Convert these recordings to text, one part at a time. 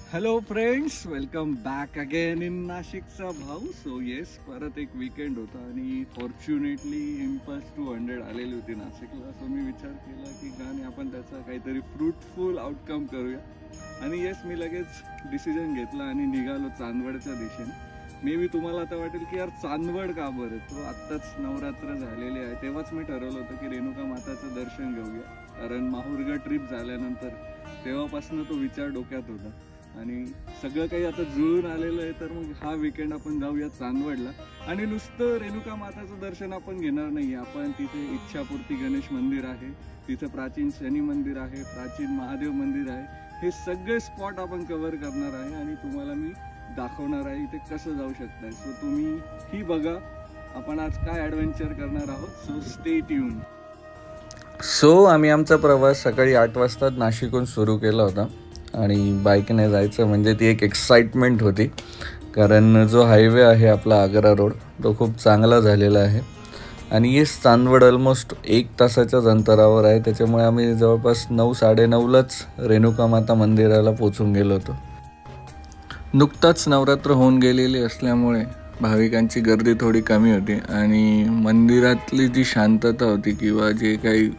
Hello friends, welcome back again in नाशिकचा भाऊ. So yes, परत एक वीकेंड होता आणि फॉर्च्युनेटली इम्पल्स 200 आलेली होती नाशिकला. सो मी विचार केला की गाणे आपण त्याचा काहीतरी फ्रुटफुल आउटकम करूया. आणि येस, मी लगेच डिसिजन घेतला आणि निघालो चांदवडच्या दिशेने. मे बी तुम्हाला आता वाटेल की यार चांदवड का बरं, तो आत्ताच नवरात्र झालेले आहे. तेव्हाच मी ठरवलं होतं की रेणुका माताचं दर्शन घेऊया, कारण माहुरगड ट्रिप झाल्यानंतर तेव्हापासून तो विचार डोक्यात होता आणि सगळं काही आता जुळून आलेलं आहे. तर मग हा वीकेंड आपण जाऊया चांदवडला. आणि नुसतं रेणुका माताचं दर्शन आपण घेणार नाही. आपण तिथे इच्छापूर्ती गणेश मंदिर आहे, तिथं प्राचीन शनी मंदिर आहे, प्राचीन महादेव मंदिर आहे. हे सगळे स्पॉट आपण कव्हर करणार आहे आणि तुम्हाला मी दाखवणार आहे इथे कसं जाऊ शकताय. सो तुम्ही ही बघा आपण आज काय ॲडव्हेंचर करणार आहोत. So stay tune. सो आम्ही आमचा प्रवास सकाळी 8 वाजता नाशिकहून सुरू केला होता आणि बाईकने जायचं म्हणजे ती एक एक्साइटमेंट होती, कारण जो हायवे आहे आपला आग्रा रोड तो खूप चांगला झालेला आहे आणि येस चांदवड ऑलमोस्ट 1 तासाच्याच अंतरावर आहे. त्याच्यामुळे आम्ही जवळपास 9-9:30लाच रेणुका माता मंदिराला पोचून गेलो होतो. नुकताच नवरात्र होऊन गेलेली असल्यामुळे भाविकांची गर्दी थोडी कमी होती आणि मंदिरातली जी शांतता होती किंवा जे काही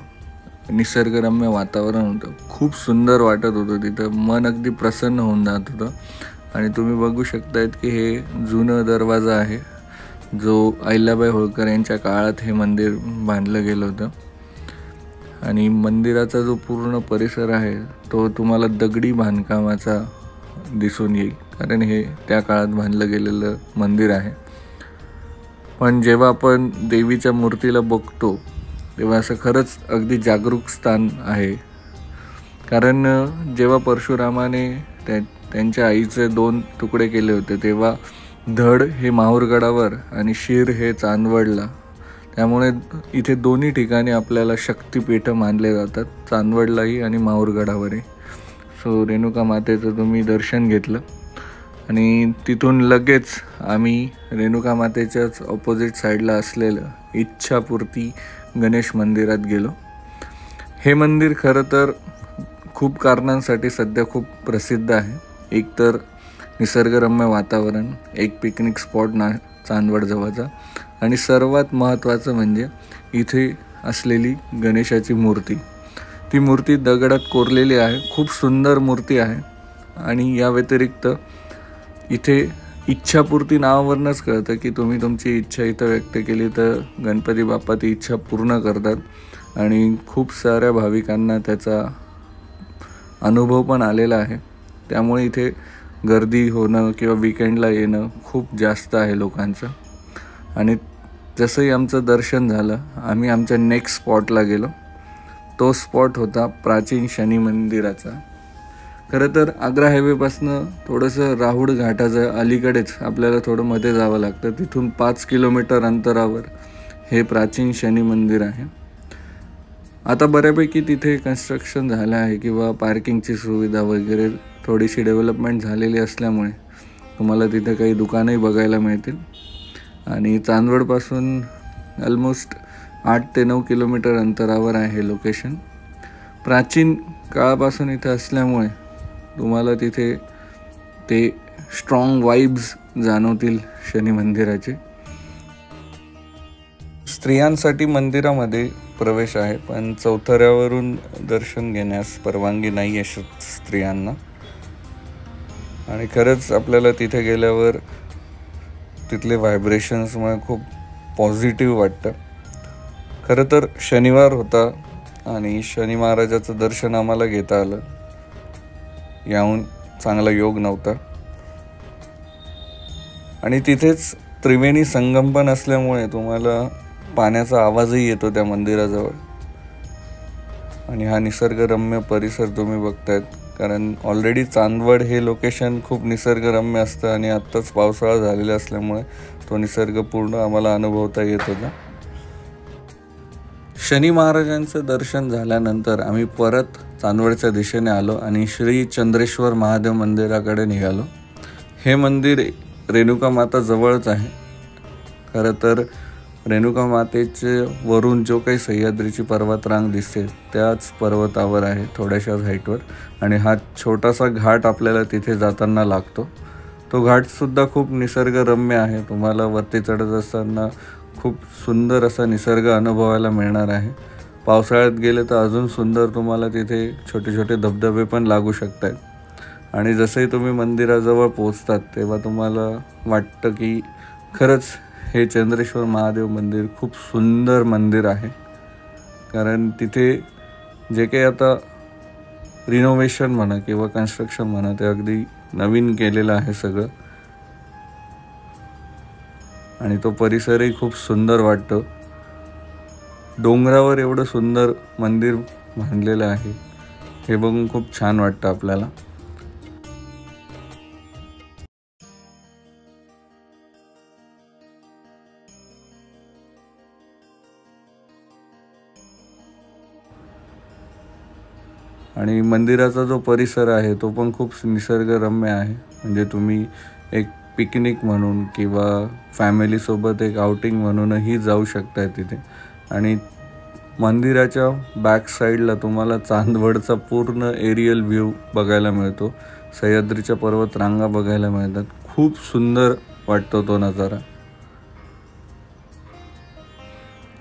निसर्गरम्य वातावरण होतं खूप सुंदर वाटत होतं. तिथं मन अगदी प्रसन्न होऊन जात होतं. आणि तुम्ही बघू शकतायत की हे जुनं दरवाजा आहे, जो अहिल्याबाई होळकर यांच्या काळात हे मंदिर बांधलं गेलं होतं. आणि मंदिराचा जो पूर्ण परिसर आहे तो तुम्हाला दगडी बांधकामाचा दिसून येईल, कारण हे त्या काळात बांधलं गेलेलं मंदिर आहे. पण जेव्हा आपण देवीच्या मूर्तीला बघतो तेव्हा असं खरंच अगदी जागरूक स्थान आहे, कारण जेव्हा परशुरामाने त्यांच्या आईचे 2 तुकडे केले होते तेव्हा धड हे माहुरगडावर आणि शिर हे चांदवडला. त्यामुळे इथे दोन्ही ठिकाणी आपल्याला शक्तिपीठ मानले जातात, चांदवडलाही आणि माहुरगडावरही. सो रेणुका मातेचं तुम्ही दर्शन घेतलं आणि तिथून लगेच आम्ही रेणुका मातेच्याच ऑपोजिट साईडला असलेलं इच्छापूर्ती गणेश मंदिरात गेलो. हे मंदिर खरं तर खूप कारणांसाठी सध्या खूप प्रसिद्ध आहे. एक तर निसर्गरम्य वातावरण, एक पिकनिक स्पॉट चांदवड जवळचा, आणि सर्वात महत्त्वाचं म्हणजे इथे असलेली गणेशाची मूर्ती. ती मूर्ती दगडात कोरलेली आहे, खूप सुंदर मूर्ती आहे. आणि या व्यतिरिक्त इथे इच्छापूर्ती नावावरूनच कळतं की तुम्ही तुमची इच्छा इथं व्यक्त केली तर गणपती बाप्पा ती इच्छा पूर्ण करतात. आणि खूप साऱ्या भाविकांना त्याचा अनुभव पण आलेला आहे. त्यामुळे इथे गर्दी होणं किंवा वीकेंडला येणं खूप जास्त आहे लोकांचं. आणि जसंही आमचं दर्शन झालं आम्ही आमच्या नेक्स्ट स्पॉटला गेलो. तो स्पॉट होता प्राचीन शनी मंदिराचा. खरं तर आग्रा हायवेपासनं थोडंसं राहुड घाटाचं अलीकडेच आपल्याला थोडं मध्ये जावं लागतं. तिथून 5 किलोमीटर अंतरावर हे प्राचीन शनी मंदिर आहे. आता बऱ्यापैकी तिथे कन्स्ट्रक्शन झालं आहे किंवा पार्किंगची सुविधा वगैरे थोडीशी डेव्हलपमेंट झालेली असल्यामुळे तुम्हाला तिथे काही दुकानंही बघायला मिळतील. आणि चांदवडपासून ऑलमोस्ट 8 ते 9 किलोमीटर अंतरावर आहे हे लोकेशन. प्राचीन काळापासून इथे असल्यामुळे तुम्हाला तिथे ते स्ट्रॉंग वाइब्स जाणवतील शनी मंदिराचे. स्त्रियांसाठी मंदिरामध्ये प्रवेश आहे, पण चौथऱ्यावरून दर्शन घेण्यास परवानगी नाही आहे स्त्रियांना. आणि खरंच आपल्याला तिथे गेल्यावर तिथले व्हायब्रेशन्समुळे खूप पॉझिटिव्ह वाटतं. खरं तर शनिवार होता आणि शनी महाराजाचं दर्शन आम्हाला घेता आलं, याहून चांगला योग नव्हता. आणि तिथेच त्रिवेणी संगम पण असल्यामुळे तुम्हाला पाण्याचा आवाजही येतो त्या मंदिराजवळ. आणि हा निसर्गरम्य परिसर तुम्ही बघतायत, कारण ऑलरेडी चांदवड हे लोकेशन खूप निसर्गरम्य असतं आणि आत्ताच पावसाळा झालेला असल्यामुळे तो निसर्ग पूर्ण आम्हाला अनुभवता येत होता. शनी महाराजांचं दर्शन झाल्यानंतर आम्ही परत चांदवडच्या दिशेने आलो आणि श्री चंद्रेश्वर महादेव मंदिराकडे निघालो. हे मंदिर रेणुका माता जवळच आहे. खरं तर रेणुका मातेचे वरून जो काही सह्याद्रीची पर्वतरांग दिसते त्याच पर्वतावर आहे, थोड्याशाच हाईटवर. आणि हा छोटासा घाट आपल्याला तिथे जाताना लागतो. तो घाटसुद्धा खूप निसर्गरम्य आहे. तुम्हाला वरती चढत असताना खूप सुंदर असा निसर्ग अनुभवायला मिळणार आहे. पावसाळ्यात गेले तर अजून सुंदर तुम्हाला तिथे छोटे छोटे धबधबे पण लागू शकतात. आणि जसंही तुम्ही मंदिराजवळ पोचतात तेव्हा तुम्हाला वाटतं की खरंच हे चंद्रेश्वर महादेव मंदिर खूप सुंदर मंदिर आहे. कारण तिथे जे काही आता रिनोव्हेशन म्हणा किंवा कन्स्ट्रक्शन म्हणा ते अगदी नवीन केलेलं आहे सगळं. आणि तो परिसरही खूप सुंदर वाटतो. डोंगरावर एवढं सुंदर मंदिर बांधलेलं आहे हे बघून खूप छान वाटतं आपल्याला. आणि मंदिराचा जो परिसर आहे तो पण खूप निसर्गरम्य आहे. म्हणजे तुम्ही एक पिकनिक म्हणून किंवा फॅमिलीसोबत एक आउटिंग म्हणूनही जाऊ शकताय तिथे. आणि मंदिराच्या बॅक साईडला तुम्हाला चांदवडचा पूर्ण एरियल व्ह्यू बघायला मिळतो. सह्याद्रीच्या पर्वतरांगा बघायला मिळतात. खूप सुंदर वाटतो तो नजारा.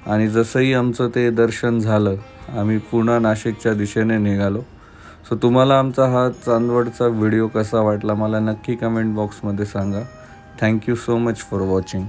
आणि जसंही आमचं ते दर्शन झालं आम्ही पुन्हा नाशिकच्या दिशेने निघालो. सो तुम्हाला आमचा हा चांदवडचा व्हिडिओ कसा वाटला मला नक्की कमेंट बॉक्समध्ये सांगा. Thank you so much for watching.